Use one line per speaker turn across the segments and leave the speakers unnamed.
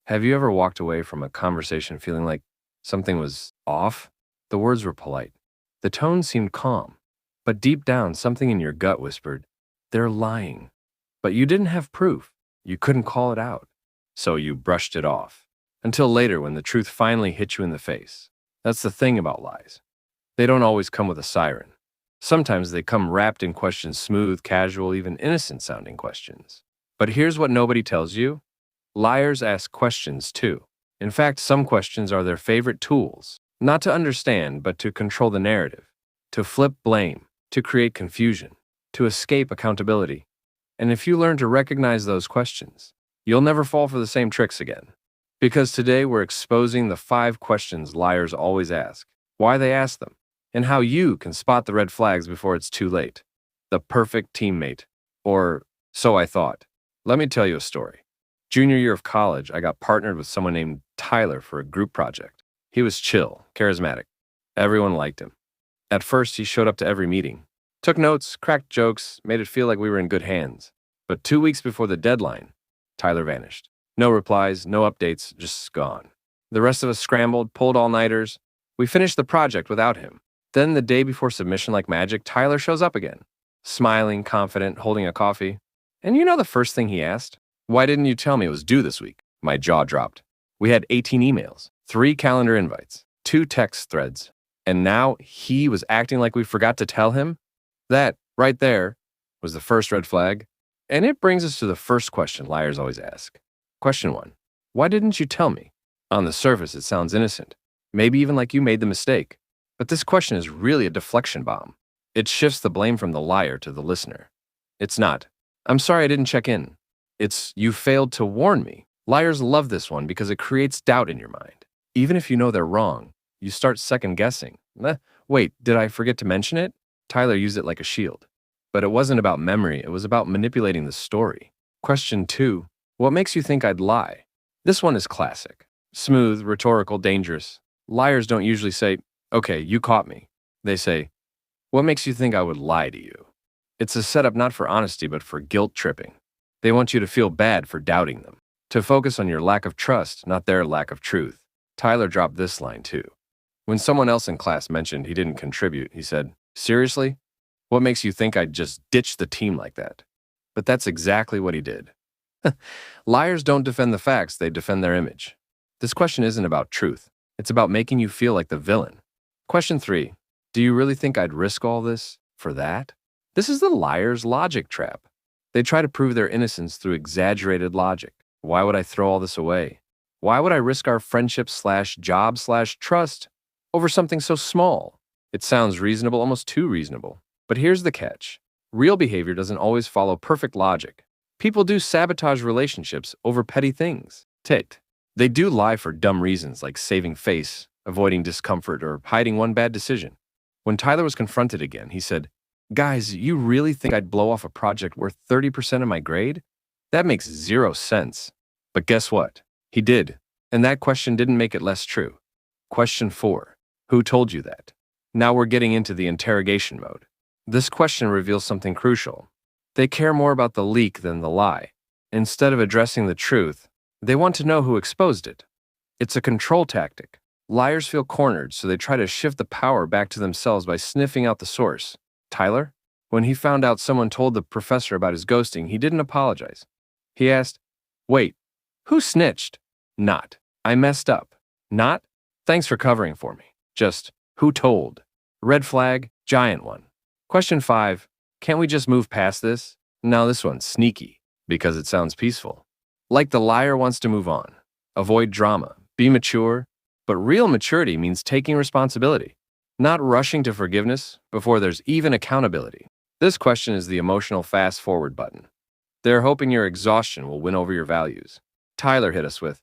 Have you ever walked away from a conversation feeling like something was off? The words were polite. The tone seemed calm. But deep down, something in your gut whispered, they're lying. But you didn't have proof. You couldn't call it out. So you brushed it off. Until later, when the truth finally hit you in the face. That's the thing about lies. They don't always come with a siren. Sometimes they come wrapped in questions, smooth, casual, even innocent-sounding questions. But here's what nobody tells you. Liars ask questions too. In fact, some questions are their favorite tools, not to understand, but to control the narrative, to flip blame, to create confusion, to escape accountability. And if you learn to recognize those questions, you'll never fall for the same tricks again. Because today we're exposing the 5 questions liars always ask, why they ask them, and how you can spot the red flags before it's too late. The perfect teammate. Or, so I thought. Let me tell you a story. Junior year of college, I got partnered with someone named Tyler for a group project. He was chill, charismatic. Everyone liked him. At first, he showed up to every meeting, took notes, cracked jokes, made it feel like we were in good hands. But 2 weeks before the deadline, Tyler vanished. No replies, no updates, just gone. The rest of us scrambled, pulled all-nighters. We finished the project without him. Then the day before submission, like magic, Tyler shows up again. Smiling, confident, holding a coffee. And you know the first thing he asked? Why didn't you tell me it was due this week? My jaw dropped. We had 18 emails, 3 calendar invites, 2 text threads. And now he was acting like we forgot to tell him? That, right there, was the first red flag. And it brings us to the first question liars always ask. Question 1. Why didn't you tell me? On the surface, it sounds innocent. Maybe even like you made the mistake. But this question is really a deflection bomb. It shifts the blame from the liar to the listener. It's not, I'm sorry I didn't check in. It's, you failed to warn me. Liars love this one because it creates doubt in your mind. Even if you know they're wrong, you start second-guessing. Wait, did I forget to mention it? Tyler used it like a shield. But it wasn't about memory, it was about manipulating the story. Question 2, what makes you think I'd lie? This one is classic. Smooth, rhetorical, dangerous. Liars don't usually say, okay, you caught me. They say, what makes you think I would lie to you? It's a setup not for honesty, but for guilt tripping. They want you to feel bad for doubting them, to focus on your lack of trust, not their lack of truth. Tyler dropped this line too. When someone else in class mentioned he didn't contribute, he said, seriously? What makes you think I'd just ditch the team like that? But that's exactly what he did. Liars don't defend the facts, they defend their image. This question isn't about truth. It's about making you feel like the villain. Question 3, do you really think I'd risk all this for that? This is the liar's logic trap. They try to prove their innocence through exaggerated logic. Why would I throw all this away? Why would I risk our friendship/job/trust over something so small? It sounds reasonable, almost too reasonable. But here's the catch. Real behavior doesn't always follow perfect logic. People do sabotage relationships over petty things. They do lie for dumb reasons like saving face, avoiding discomfort, or hiding one bad decision. When Tyler was confronted again, he said, guys, you really think I'd blow off a project worth 30% of my grade? That makes 0 sense. But guess what? He did. And that question didn't make it less true. Question 4. Who told you that? Now we're getting into the interrogation mode. This question reveals something crucial. They care more about the leak than the lie. Instead of addressing the truth, they want to know who exposed it. It's a control tactic. Liars feel cornered, so they try to shift the power back to themselves by sniffing out the source. Tyler? When he found out someone told the professor about his ghosting, he didn't apologize. He asked, wait, who snitched? Not, I messed up. Not, thanks for covering for me. Just, who told? Red flag, giant one. Question 5, can't we just move past this? No, this one's sneaky, because it sounds peaceful. Like the liar wants to move on. Avoid drama, be mature, but real maturity means taking responsibility. Not rushing to forgiveness before there's even accountability. This question is the emotional fast-forward button. They're hoping your exhaustion will win over your values. Tyler hit us with,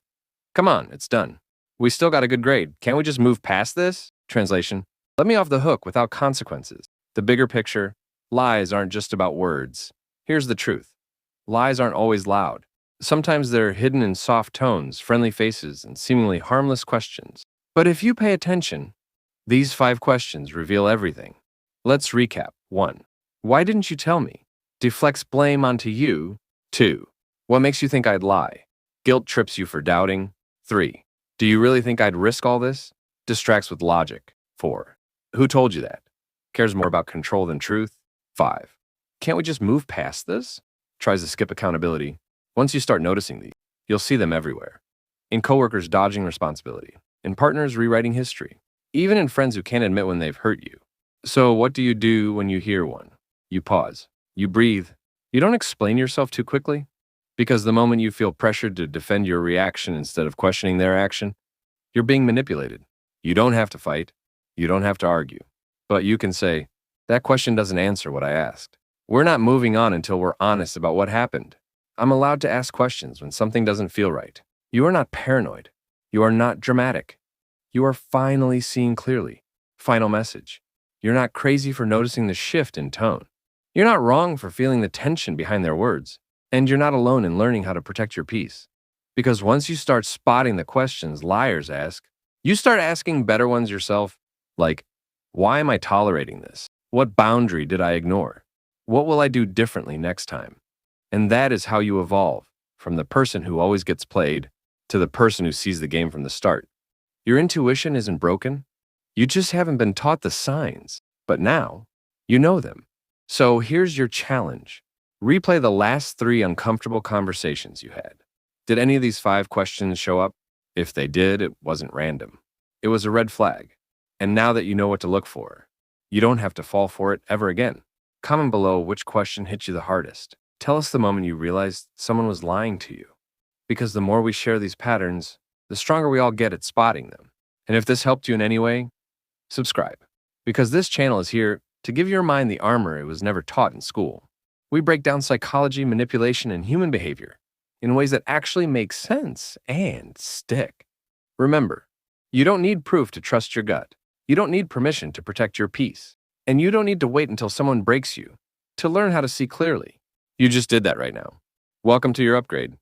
come on, it's done. We still got a good grade. Can't we just move past this? Translation, let me off the hook without consequences. The bigger picture, lies aren't just about words. Here's the truth. Lies aren't always loud. Sometimes they're hidden in soft tones, friendly faces, and seemingly harmless questions. But if you pay attention, these 5 questions reveal everything. Let's recap. 1. Why didn't you tell me? Deflects blame onto you. 2. What makes you think I'd lie? Guilt trips you for doubting. 3. Do you really think I'd risk all this? Distracts with logic. 4. Who told you that? Cares more about control than truth. 5. Can't we just move past this? Tries to skip accountability. Once you start noticing these, you'll see them everywhere. In coworkers dodging responsibility, in partners rewriting history, even in friends who can't admit when they've hurt you. So what do you do when you hear one? You pause. You breathe. You don't explain yourself too quickly. Because the moment you feel pressured to defend your reaction instead of questioning their action, you're being manipulated. You don't have to fight. You don't have to argue. But you can say, that question doesn't answer what I asked. We're not moving on until we're honest about what happened. I'm allowed to ask questions when something doesn't feel right. You are not paranoid. You are not dramatic. You are finally seeing clearly. Final message. You're not crazy for noticing the shift in tone. You're not wrong for feeling the tension behind their words. And you're not alone in learning how to protect your peace. Because once you start spotting the questions liars ask, you start asking better ones yourself, like, why am I tolerating this? What boundary did I ignore? What will I do differently next time? And that is how you evolve from the person who always gets played to the person who sees the game from the start. Your intuition isn't broken. You just haven't been taught the signs, but now you know them. So here's your challenge. Replay the last 3 uncomfortable conversations you had. Did any of these 5 questions show up? If they did, it wasn't random. It was a red flag. And now that you know what to look for, you don't have to fall for it ever again. Comment below which question hit you the hardest. Tell us the moment you realized someone was lying to you. Because the more we share these patterns, the stronger we all get at spotting them. And if this helped you in any way, subscribe. Because this channel is here to give your mind the armor it was never taught in school. We break down psychology, manipulation, and human behavior in ways that actually make sense and stick. Remember, you don't need proof to trust your gut. You don't need permission to protect your peace. And you don't need to wait until someone breaks you to learn how to see clearly. You just did that right now. Welcome to your upgrade.